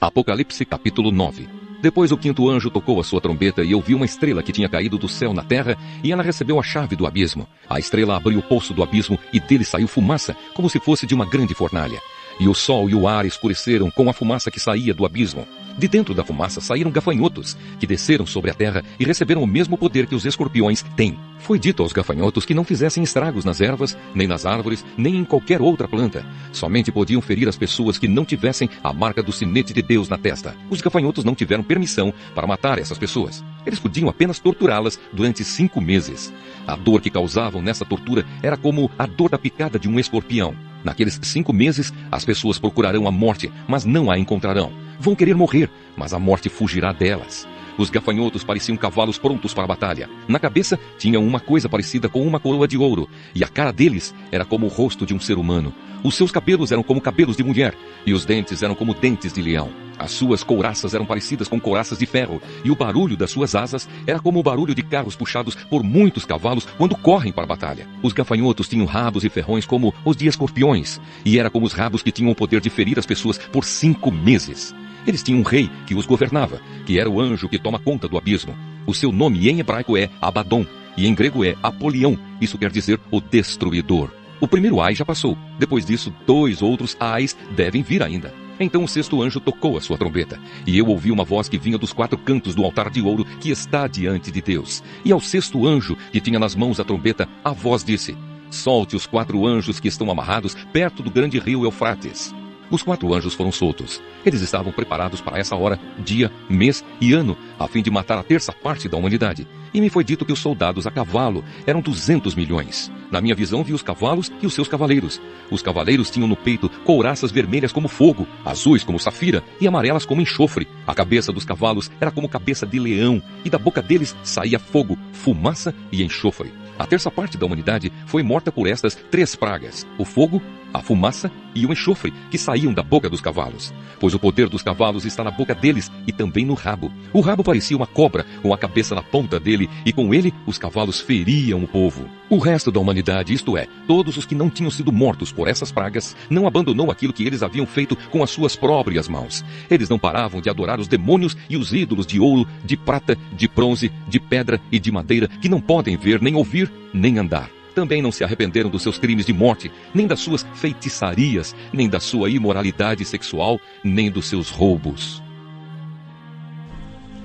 Apocalipse capítulo 9. Depois o quinto anjo tocou a sua trombeta e eu vi uma estrela que tinha caído do céu na terra, e ela recebeu a chave do abismo. A estrela abriu o poço do abismo e dele saiu fumaça, como se fosse de uma grande fornalha. E o sol e o ar escureceram com a fumaça que saía do abismo. De dentro da fumaça saíram gafanhotos, que desceram sobre a terra e receberam o mesmo poder que os escorpiões têm. Foi dito aos gafanhotos que não fizessem estragos nas ervas, nem nas árvores, nem em qualquer outra planta. Somente podiam ferir as pessoas que não tivessem a marca do sinete de Deus na testa. Os gafanhotos não tiveram permissão para matar essas pessoas. Eles podiam apenas torturá-las durante 5 meses. A dor que causavam nessa tortura era como a dor da picada de um escorpião. Naqueles 5 meses, as pessoas procurarão a morte, mas não a encontrarão. Vão querer morrer, mas a morte fugirá delas. Os gafanhotos pareciam cavalos prontos para a batalha. Na cabeça tinham uma coisa parecida com uma coroa de ouro, e a cara deles era como o rosto de um ser humano. Os seus cabelos eram como cabelos de mulher, e os dentes eram como dentes de leão. As suas couraças eram parecidas com couraças de ferro, e o barulho das suas asas era como o barulho de carros puxados por muitos cavalos quando correm para a batalha. Os gafanhotos tinham rabos e ferrões como os de escorpiões, e era como os rabos que tinham o poder de ferir as pessoas por 5 meses. Eles tinham um rei que os governava, que era o anjo que toma conta do abismo. O seu nome em hebraico é Abaddon, e em grego é Apolião. Isso quer dizer o destruidor. O primeiro ai já passou. Depois disso, 2 outros ais devem vir ainda. Então o sexto anjo tocou a sua trombeta, e eu ouvi uma voz que vinha dos 4 cantos do altar de ouro que está diante de Deus. E ao sexto anjo, que tinha nas mãos a trombeta, a voz disse: solte os 4 anjos que estão amarrados perto do grande rio Eufrates. Os 4 anjos foram soltos. Eles estavam preparados para essa hora, dia, mês e ano, a fim de matar a 1/3 parte da humanidade. E me foi dito que os soldados a cavalo eram 200 milhões. Na minha visão vi os cavalos e os seus cavaleiros. Os cavaleiros tinham no peito couraças vermelhas como fogo, azuis como safira e amarelas como enxofre. A cabeça dos cavalos era como cabeça de leão, e da boca deles saía fogo, fumaça e enxofre. A 1/3 parte da humanidade foi morta por estas 3 pragas: o fogo, a fumaça e o enxofre que saíam da boca dos cavalos. Pois o poder dos cavalos está na boca deles e também no rabo. O rabo parecia uma cobra com a cabeça na ponta dele, e com ele os cavalos feriam o povo. O resto da humanidade, isto é, todos os que não tinham sido mortos por essas pragas, não abandonou aquilo que eles haviam feito com as suas próprias mãos. Eles não paravam de adorar os demônios e os ídolos de ouro, de prata, de bronze, de pedra e de madeira, que não podem ver, nem ouvir, nem andar. Também não se arrependeram dos seus crimes de morte, nem das suas feitiçarias, nem da sua imoralidade sexual, nem dos seus roubos.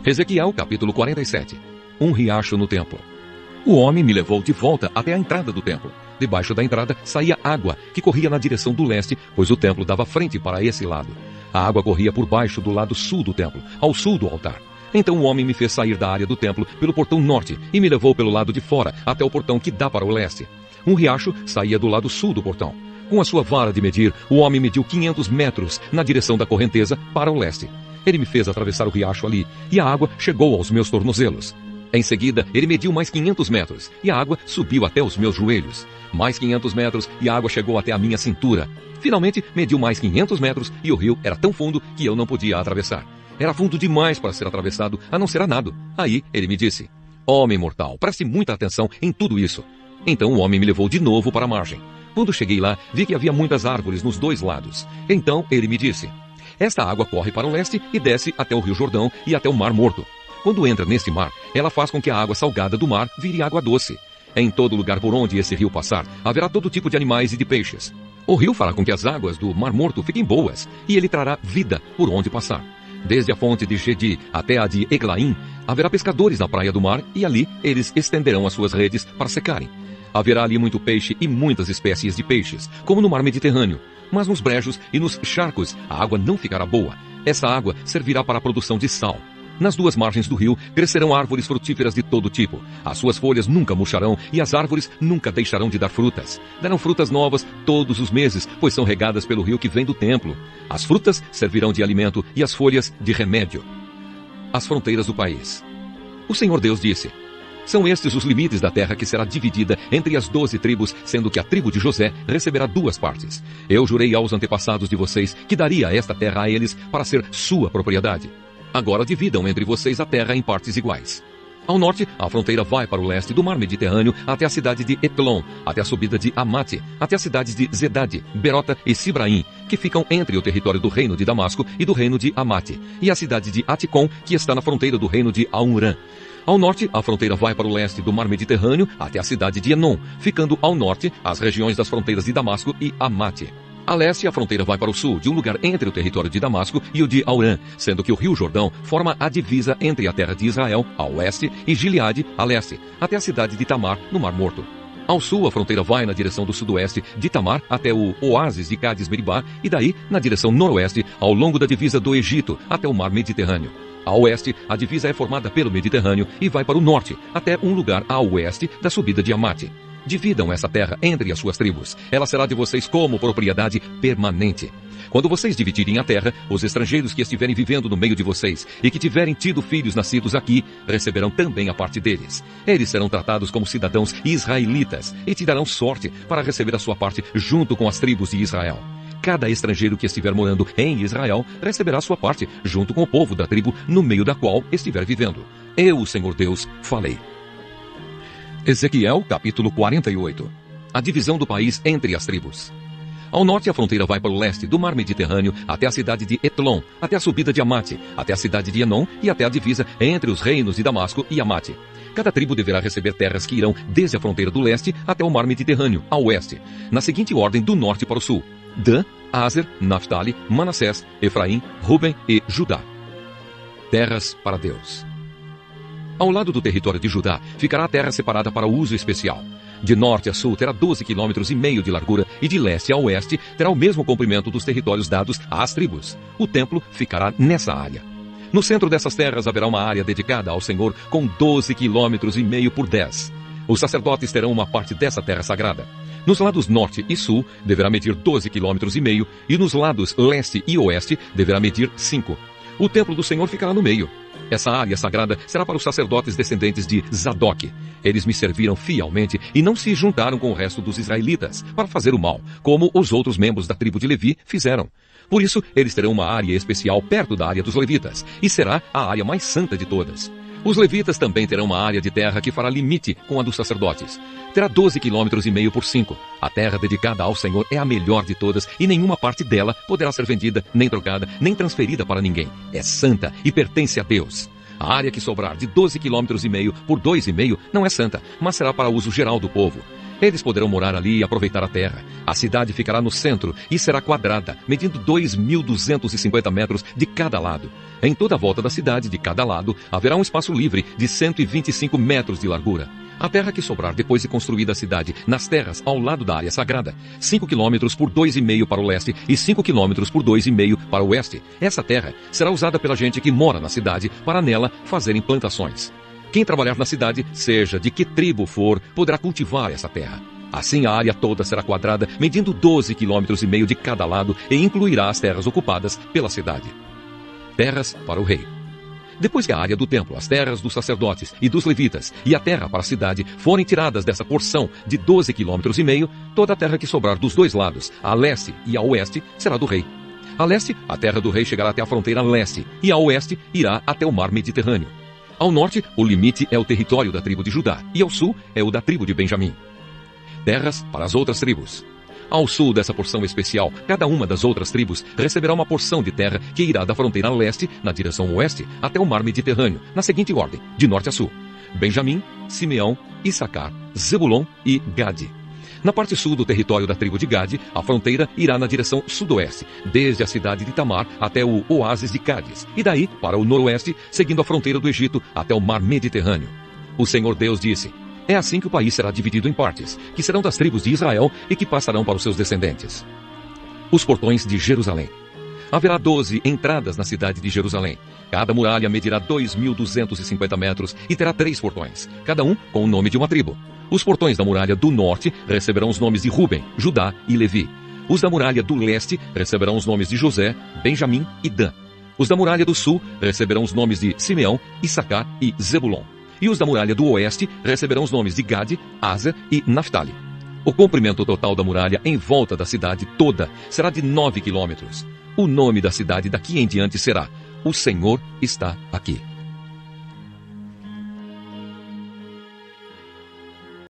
Ezequiel capítulo 47. Um riacho no templo. O homem me levou de volta até a entrada do templo. Debaixo da entrada saía água, que corria na direção do leste, pois o templo dava frente para esse lado. A água corria por baixo do lado sul do templo, ao sul do altar. Então o homem me fez sair da área do templo pelo portão norte e me levou pelo lado de fora até o portão que dá para o leste. Um riacho saía do lado sul do portão. Com a sua vara de medir, o homem mediu 500 metros na direção da correnteza para o leste. Ele me fez atravessar o riacho ali, e a água chegou aos meus tornozelos. Em seguida, ele mediu mais 500 metros, e a água subiu até os meus joelhos. Mais 500 metros, e a água chegou até a minha cintura. Finalmente, mediu mais 500 metros, e o rio era tão fundo que eu não podia atravessar. Era fundo demais para ser atravessado, a não ser a nado. Aí ele me disse: homem mortal, preste muita atenção em tudo isso. Então o homem me levou de novo para a margem. Quando cheguei lá, vi que havia muitas árvores nos 2 lados. Então ele me disse: esta água corre para o leste e desce até o rio Jordão e até o Mar Morto. Quando entra nesse mar, ela faz com que a água salgada do mar vire água doce. Em todo lugar por onde esse rio passar, haverá todo tipo de animais e de peixes. O rio fará com que as águas do Mar Morto fiquem boas, e ele trará vida por onde passar. Desde a fonte de Gedi até a de Eglaim, haverá pescadores na praia do mar, e ali eles estenderão as suas redes para secarem. Haverá ali muito peixe e muitas espécies de peixes, como no mar Mediterrâneo. Mas nos brejos e nos charcos a água não ficará boa. Essa água servirá para a produção de sal. Nas 2 margens do rio crescerão árvores frutíferas de todo tipo. As suas folhas nunca murcharão e as árvores nunca deixarão de dar frutas. Darão frutas novas todos os meses, pois são regadas pelo rio que vem do templo. As frutas servirão de alimento e as folhas de remédio. As fronteiras do país. O Senhor Deus disse: são estes os limites da terra que será dividida entre as 12 tribos, sendo que a tribo de José receberá 2 partes. Eu jurei aos antepassados de vocês que daria esta terra a eles para ser sua propriedade. Agora dividam entre vocês a terra em partes iguais. Ao norte, a fronteira vai para o leste do mar Mediterrâneo até a cidade de Etlon, até a subida de Amate, até as cidades de Zedade, Berota e Sibraim, que ficam entre o território do reino de Damasco e do reino de Amate, e a cidade de Aticom, que está na fronteira do reino de Aumrã. Ao norte, a fronteira vai para o leste do mar Mediterrâneo até a cidade de Enon, ficando ao norte as regiões das fronteiras de Damasco e Amate. A leste, a fronteira vai para o sul, de um lugar entre o território de Damasco e o de Aurã, sendo que o rio Jordão forma a divisa entre a terra de Israel, a oeste, e Gileade, a leste, até a cidade de Tamar, no Mar Morto. Ao sul, a fronteira vai na direção do sudoeste de Tamar até o oásis de Cades-Meribá e daí na direção noroeste ao longo da divisa do Egito até o Mar Mediterrâneo. A oeste, a divisa é formada pelo Mediterrâneo e vai para o norte, até um lugar a oeste da subida de Amate. Dividam essa terra entre as suas tribos. Ela será de vocês como propriedade permanente. Quando vocês dividirem a terra, os estrangeiros que estiverem vivendo no meio de vocês e que tiverem tido filhos nascidos aqui, receberão também a parte deles. Eles serão tratados como cidadãos israelitas e te darão sorte para receber a sua parte junto com as tribos de Israel. Cada estrangeiro que estiver morando em Israel receberá sua parte junto com o povo da tribo no meio da qual estiver vivendo. Eu, o Senhor Deus, falei. Ezequiel, capítulo 48. A divisão do país entre as tribos. Ao norte, a fronteira vai para o leste do mar Mediterrâneo até a cidade de Etlon, até a subida de Amate, até a cidade de Enon e até a divisa entre os reinos de Damasco e Amate. Cada tribo deverá receber terras que irão desde a fronteira do leste até o mar Mediterrâneo, a oeste, na seguinte ordem do norte para o sul: Dan, Aser, Naftali, Manassés, Efraim, Ruben e Judá. Terras para Deus. Ao lado do território de Judá, ficará a terra separada para uso especial. De norte a sul terá 12,5 km de largura e de leste a oeste terá o mesmo comprimento dos territórios dados às tribos. O templo ficará nessa área. No centro dessas terras haverá uma área dedicada ao Senhor com 12,5 km por 10. Os sacerdotes terão uma parte dessa terra sagrada. Nos lados norte e sul deverá medir 12,5 km e nos lados leste e oeste deverá medir 5. O templo do Senhor ficará no meio. Essa área sagrada será para os sacerdotes descendentes de Zadok. Eles me serviram fielmente e não se juntaram com o resto dos israelitas para fazer o mal, como os outros membros da tribo de Levi fizeram. Por isso, eles terão uma área especial perto da área dos levitas, e será a área mais santa de todas. Os levitas também terão uma área de terra que fará limite com a dos sacerdotes. Terá 12,5 km por 5. A terra dedicada ao Senhor é a melhor de todas e nenhuma parte dela poderá ser vendida, nem trocada, nem transferida para ninguém. É santa e pertence a Deus. A área que sobrar de 12,5 km por 2,5 não é santa, mas será para uso geral do povo. Eles poderão morar ali e aproveitar a terra. A cidade ficará no centro e será quadrada, medindo 2.250 metros de cada lado. Em toda a volta da cidade, de cada lado, haverá um espaço livre de 125 metros de largura. A terra que sobrar depois de construída a cidade, nas terras ao lado da área sagrada, 5 km por 2,5 para o leste e 5 km por 2,5 para o oeste. Essa terra será usada pela gente que mora na cidade para nela fazerem plantações. Quem trabalhar na cidade, seja de que tribo for, poderá cultivar essa terra. Assim a área toda será quadrada, medindo 12,5 km de cada lado e incluirá as terras ocupadas pela cidade. Terras para o rei. Depois que a área do templo, as terras dos sacerdotes e dos levitas e a terra para a cidade forem tiradas dessa porção de 12,5 km, toda a terra que sobrar dos dois lados, a leste e a oeste, será do rei. A leste, a terra do rei chegará até a fronteira leste, e a oeste irá até o mar Mediterrâneo. Ao norte, o limite é o território da tribo de Judá, e ao sul é o da tribo de Benjamim. Terras para as outras tribos. Ao sul dessa porção especial, cada uma das outras tribos receberá uma porção de terra que irá da fronteira leste, na direção oeste, até o mar Mediterrâneo, na seguinte ordem, de norte a sul: Benjamim, Simeão, Issacar, Zebulon e Gade. Na parte sul do território da tribo de Gade, a fronteira irá na direção sudoeste, desde a cidade de Tamar até o oásis de Cádiz, e daí para o noroeste, seguindo a fronteira do Egito até o mar Mediterrâneo. O Senhor Deus disse: é assim que o país será dividido em partes, que serão das tribos de Israel e que passarão para os seus descendentes. Os portões de Jerusalém. Haverá 12 entradas na cidade de Jerusalém. Cada muralha medirá 2.250 metros e terá 3 portões, cada um com o nome de uma tribo. Os portões da muralha do norte receberão os nomes de Ruben, Judá e Levi. Os da muralha do leste receberão os nomes de José, Benjamim e Dan. Os da muralha do sul receberão os nomes de Simeão, Issacar e Zebulon. E os da muralha do oeste receberão os nomes de Gade, Aser e Naftali. O comprimento total da muralha em volta da cidade toda será de 9 quilômetros. O nome da cidade daqui em diante será: O Senhor está aqui.